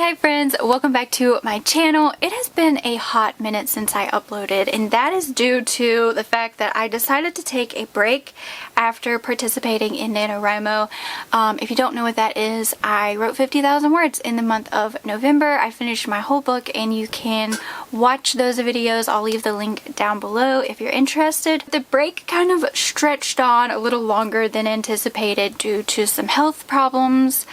Hi friends, welcome back to my channel. It has been a hot minute since I uploaded, and that is due to the fact that I decided to take a break after participating in NaNoWriMo. If you don't know what that is, I wrote 50,000 words in the month of November. I finished my whole book and you can watch those videos. I'll leave the link down below if you're interested. The break kind of stretched on a little longer than anticipated due to some health problems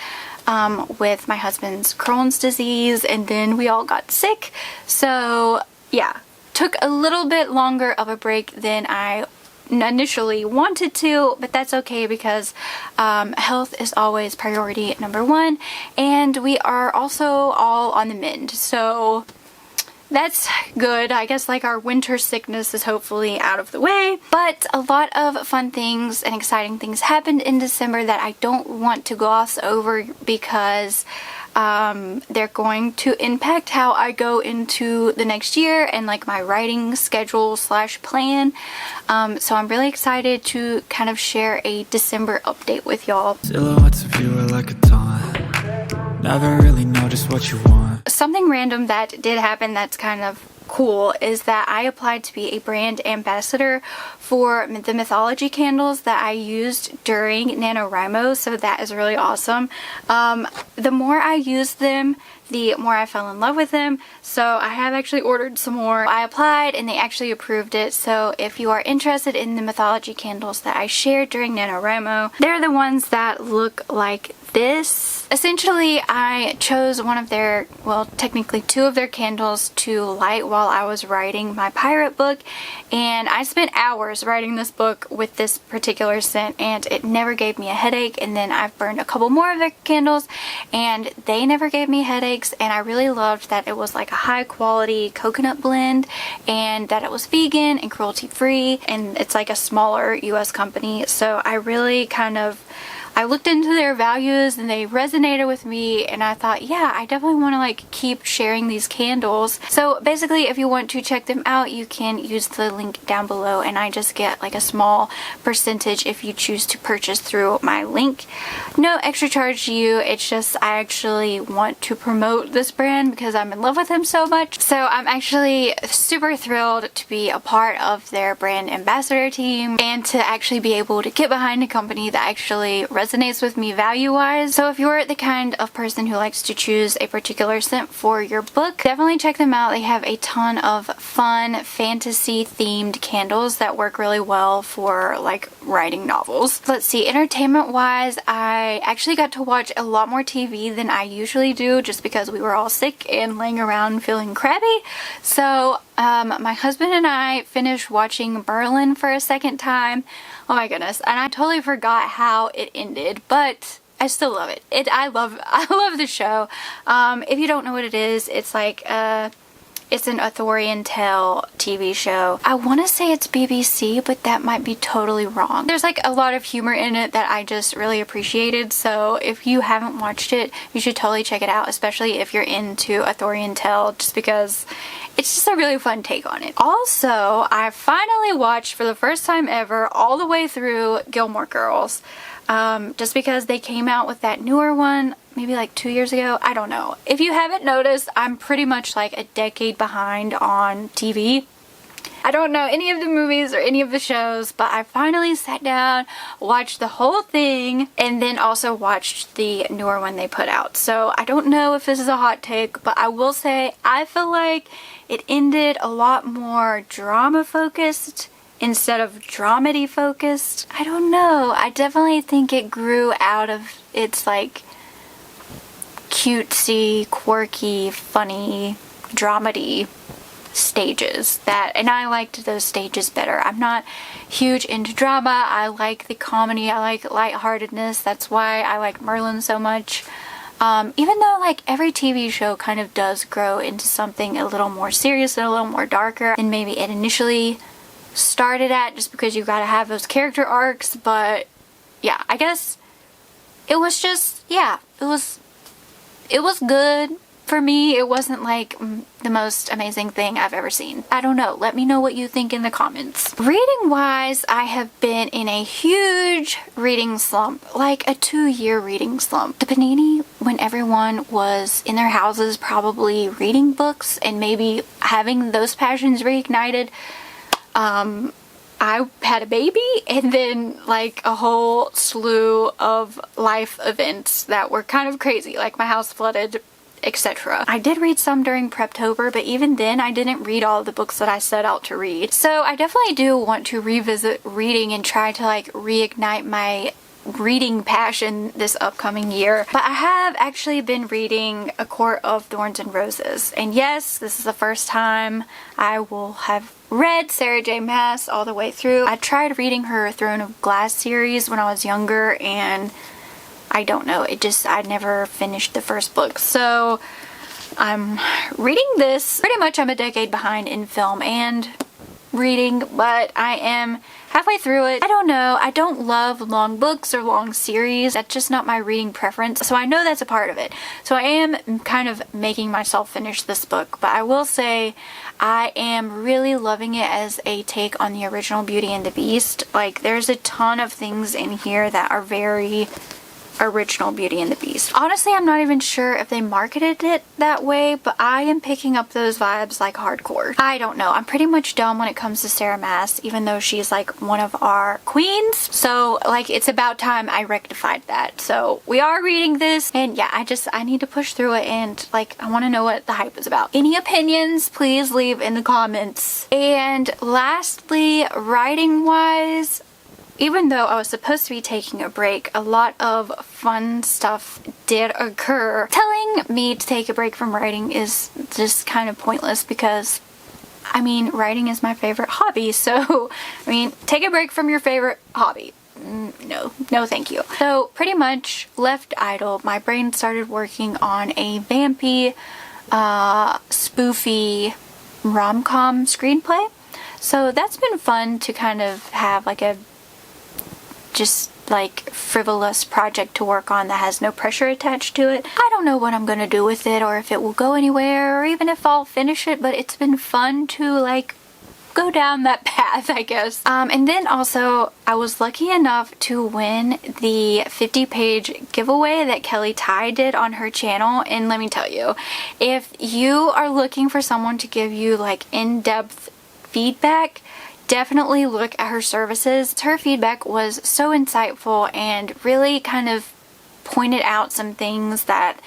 with my husband's Crohn's disease, and then we all got sick. So yeah, took a little bit longer of a break than I initially wanted to, but that's okay because health is always priority number one, and we are also all on the mend, so that's good. I guess like our winter sickness is hopefully out of the way. But a lot of fun things and exciting things happened in December that I don't want to gloss over because they're going to impact how I go into the next year and like my writing schedule slash plan. So I'm really excited to kind of share a December update with y'all. Silhouettes of you are like a taunt. Never really know just what you want. Something random that did happen that's kind of cool is that I applied to be a brand ambassador for the Mythologie Candles that I used during NaNoWriMo, so that is really awesome. The more I used them, the more I fell in love with them, so I have actually ordered some more. I applied and they actually approved it, so if you are interested in the Mythologie Candles that I shared during NaNoWriMo, they're the ones that look like this. Essentially, I chose one of their, well, technically two of their candles to light while I was writing my pirate book, and I spent hours writing this book with this particular scent and it never gave me a headache. And then I've burned a couple more of their candles and they never gave me headaches, and I really loved that it was like a high quality coconut blend and that it was vegan and cruelty free, and it's like a smaller US company, so I really I looked into their values and they resonated with me, and I thought, yeah, I definitely want to like keep sharing these candles. So basically, if you want to check them out, you can use the link down below, and I just get like a small percentage if you choose to purchase through my link. No extra charge to you, it's just I actually want to promote this brand because I'm in love with them so much. So I'm actually super thrilled to be a part of their brand ambassador team and to actually be able to get behind a company that actually resonates with me value-wise. So if you're the kind of person who likes to choose a particular scent for your book, definitely check them out. They have a ton of fun fantasy themed candles that work really well for like writing novels. Let's see, entertainment wise, I actually got to watch a lot more TV than I usually do just because we were all sick and laying around feeling crabby. So my husband and I finished watching Berlin for a second time. Oh my goodness, and I totally forgot how it ended, but I still love it. I love the show. If you don't know what it is, it's like it's an Arthurian tale TV show. I want to say it's BBC, but that might be totally wrong. There's like a lot of humor in it that I just really appreciated, so if you haven't watched it, you should totally check it out, especially if you're into Arthurian tale, just because it's just a really fun take on it. Also, I finally watched for the first time ever all the way through Gilmore Girls, just because they came out with that newer one maybe like 2 years ago. I don't know. If you haven't noticed, I'm pretty much like a decade behind on TV. I don't know any of the movies or any of the shows, but I finally sat down, watched the whole thing, and then also watched the newer one they put out. So I don't know if this is a hot take, but I will say I feel like it ended a lot more drama focused instead of dramedy focused. I don't know. I definitely think it grew out of its like cutesy, quirky, funny, dramedy stages and I liked those stages better. I'm not huge into drama. I like the comedy. I like lightheartedness. That's why I like Merlin so much. Even though like every TV show kind of does grow into something a little more serious and a little more darker than maybe it initially started at, just because you gotta have those character arcs. But yeah, I guess it was just, yeah, it was good. For me, it wasn't like the most amazing thing I've ever seen. I don't know. Let me know what you think in the comments. Reading wise, I have been in a huge reading slump, like a 2-year reading slump. The panini when everyone was in their houses probably reading books and maybe having those passions reignited, I had a baby, and then like a whole slew of life events that were kind of crazy, like my house flooded, etc. I did read some during Preptober, but even then I didn't read all of the books that I set out to read. So I definitely do want to revisit reading and try to like reignite my reading passion this upcoming year. But I have actually been reading A Court of Thorns and Roses, and yes, this is the first time I will have read Sarah J Maas all the way through. I tried reading her Throne of Glass series when I was younger, and I don't know, I never finished the first book. So I'm reading this. Pretty much I'm a decade behind in film and reading, but I am halfway through it. I don't know, I don't love long books or long series. That's just not my reading preference, so I know that's a part of it. So I am kind of making myself finish this book, but I will say I am really loving it as a take on the original Beauty and the Beast. Like, there's a ton of things in here that are very original Beauty and the Beast. Honestly, I'm not even sure if they marketed it that way, but I am picking up those vibes like hardcore. I don't know. I'm pretty much dumb when it comes to Sarah Maas, even though she's like one of our queens. So like, it's about time I rectified that. So we are reading this, and yeah, I need to push through it, and like, I want to know what the hype is about. Any opinions, please leave in the comments. And lastly, writing wise, even though I was supposed to be taking a break, a lot of fun stuff did occur. Telling me to take a break from writing is just kind of pointless because, I mean, writing is my favorite hobby. So, I mean, take a break from your favorite hobby. No thank you. So pretty much left idle, my brain started working on a vampy, spoofy rom-com screenplay. So that's been fun to kind of have like a just like frivolous project to work on that has no pressure attached to it. I don't know what I'm gonna do with it, or if it will go anywhere, or even if I'll finish it, but it's been fun to like go down that path, I guess. And then also I was lucky enough to win the 50-page giveaway that Kelley Tai did on her channel, and let me tell you, if you are looking for someone to give you like in-depth feedback, definitely look at her services. Her feedback was so insightful and really kind of pointed out some things that,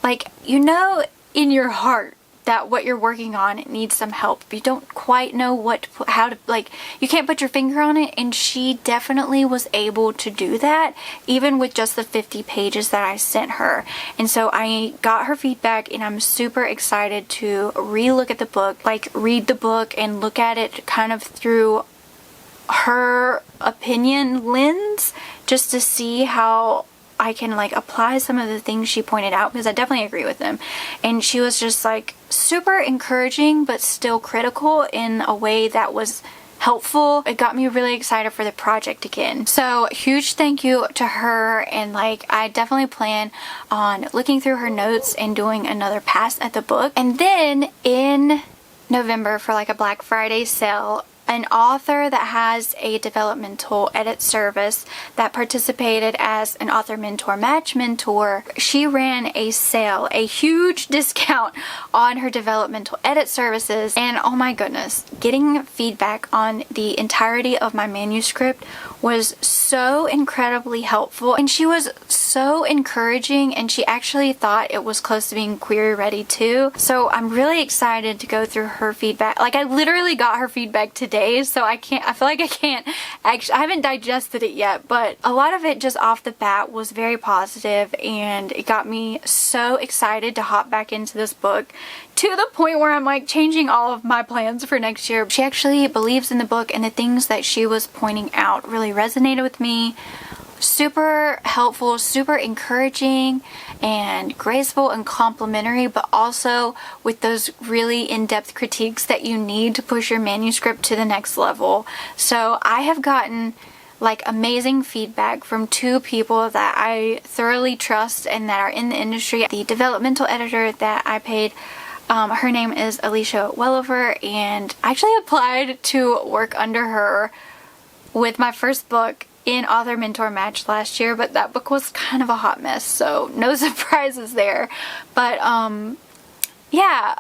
like, you know in your heart that what you're working on needs some help. You don't quite know how to, like, you can't put your finger on it, and she definitely was able to do that, even with just the 50 pages that I sent her. And so I got her feedback, and I'm super excited to re-look at the book, like read the book and look at it kind of through her opinion lens, just to see how I can like apply some of the things she pointed out, because I definitely agree with them. And she was just like super encouraging but still critical in a way that was helpful. It got me really excited for the project again. So huge thank you to her, and like, I definitely plan on looking through her notes and doing another pass at the book. And then in November, for like a Black Friday sale, an author that has a developmental edit service that participated as an author mentor match mentor, she ran a sale, a huge discount on her developmental edit services, and oh my goodness, getting feedback on the entirety of my manuscript was so incredibly helpful, and she was so encouraging, and she actually thought it was close to being query ready too. So I'm really excited to go through her feedback. Like, I literally got her feedback today, so I feel like I can't actually, I haven't digested it yet, but a lot of it just off the bat was very positive, and it got me so excited to hop back into this book, to the point where I'm like changing all of my plans for next year. She actually believes in the book, and the things that she was pointing out really resonated with me. Super helpful, super encouraging, and graceful and complimentary, but also with those really in-depth critiques that you need to push your manuscript to the next level. So I have gotten like amazing feedback from two people that I thoroughly trust and that are in the industry. The developmental editor that I paid, her name is Alysha Welliver, and I actually applied to work under her with my first book, in author mentor match last year, but that book was kind of a hot mess, so no surprises there. But yeah,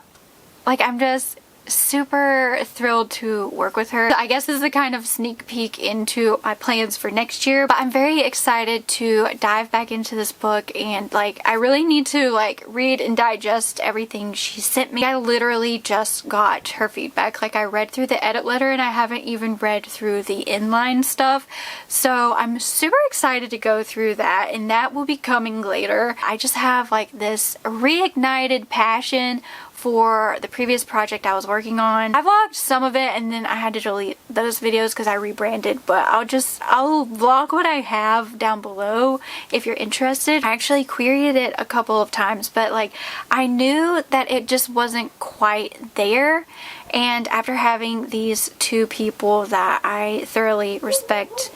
like I'm just super thrilled to work with her. I guess this is a kind of sneak peek into my plans for next year, but I'm very excited to dive back into this book, and like I really need to like read and digest everything she sent me. I literally just got her feedback. Like I read through the edit letter and I haven't even read through the inline stuff, so I'm super excited to go through that, and that will be coming later. I just have like this reignited passion for the previous project I was working on. I vlogged some of it and then I had to delete those videos because I rebranded, but I'll vlog what I have down below if you're interested. I actually queried it a couple of times, but like I knew that it just wasn't quite there, and after having these two people that I thoroughly respect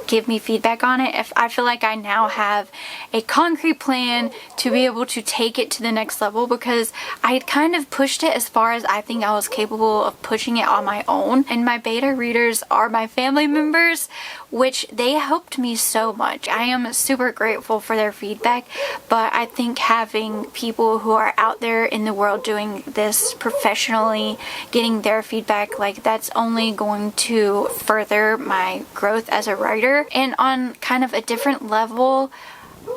give me feedback on it, if I feel like I now have a concrete plan to be able to take it to the next level, because I had kind of pushed it as far as I think I was capable of pushing it on my own, and my beta readers are my family members, which they helped me so much. I am super grateful for their feedback, but I think having people who are out there in the world doing this professionally, getting their feedback, like that's only going to further my growth as a writer. And on kind of a different level,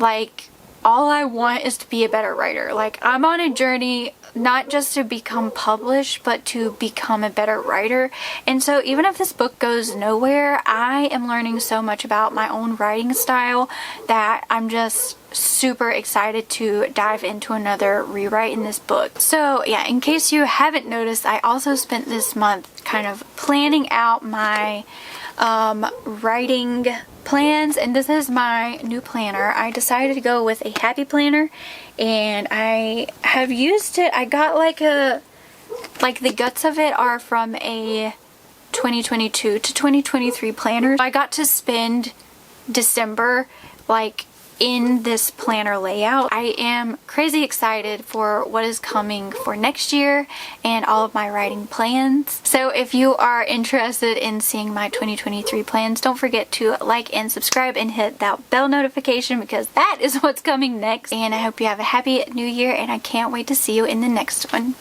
like all I want is to be a better writer. Like I'm on a journey not just to become published, but to become a better writer. And so even if this book goes nowhere, I am learning so much about my own writing style that I'm just super excited to dive into another rewrite in this book. So yeah, in case you haven't noticed, I also spent this month kind of planning out my writing plans, and this is my new planner. I decided to go with a happy planner, and I have used it. I got like the guts of it are from a 2022 to 2023 planner. I got to spend December like in this planner layout. I am crazy excited for what is coming for next year and all of my writing plans. So if you are interested in seeing my 2023 plans, don't forget to like and subscribe and hit that bell notification, because that is what's coming next. And I hope you have a happy new year, and I can't wait to see you in the next one.